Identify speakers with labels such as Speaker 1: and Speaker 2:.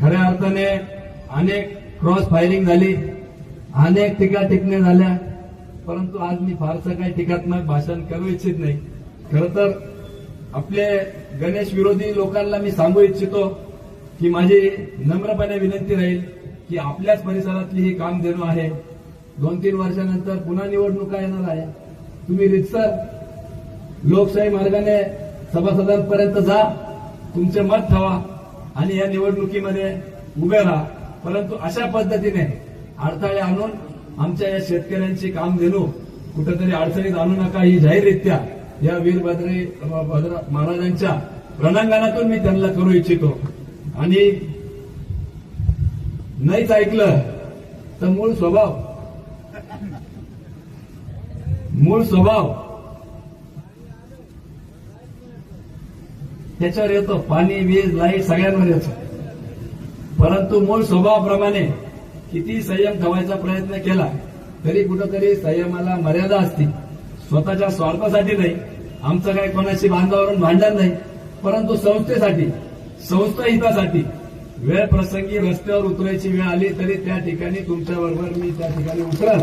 Speaker 1: खऱ्या अर्थाने अनेक क्रॉस फायरिंग झाली, अनेक टीका टिप्पण्या झाल्या, परंतु आज मी फारसं काही टीकात्मक भाषण करू इच्छित नाही. खरं तर आपले गणेश विरोधी लोकांना मी सांगू इच्छितो की माझी नम्रपणे विनंती राहील की आपल्याच परिसरातली ही कामधेनू आहे. 2-3 वर्षानंतर पुन्हा निवडणुका येणार आहे. तुम्ही रितसर लोकशाही मार्गाने सभासदांपर्यंत जा, तुमचे मत ठेवा आणि या निवडणुकीमध्ये उभे राहा. परंतु अशा पद्धतीने अडथळे आणून आमच्या या शेतकऱ्यांची कामधेनू कुठेतरी अडचणीत आणू नका, ही जाहीररित्या या वीरभद्र महाराजांच्या रणांगणातून मी त्यांना करू इच्छितो. आणि नाहीच ऐकलं तर मूळ स्वभाव त्याच्यावर येतो, पाणी वीज लाईट सगळ्यांवर येतो. परंतु मूळ स्वभावाप्रमाणे किती संयम ठेवायचा प्रयत्न केला तरी कुठेतरी संयमाला मर्यादा असते. स्वतःच्या स्वार्थासाठी नाही, आमचं काही कोणाशी बांधावरून भांडण नाही, परंतु संस्थेसाठी, संस्था हितासाठी वेळ प्रसंगी रस्त्यावर उतरायची वेळ आली तरी त्या ठिकाणी तुमच्याबरोबर मी त्या ठिकाणी उतरल.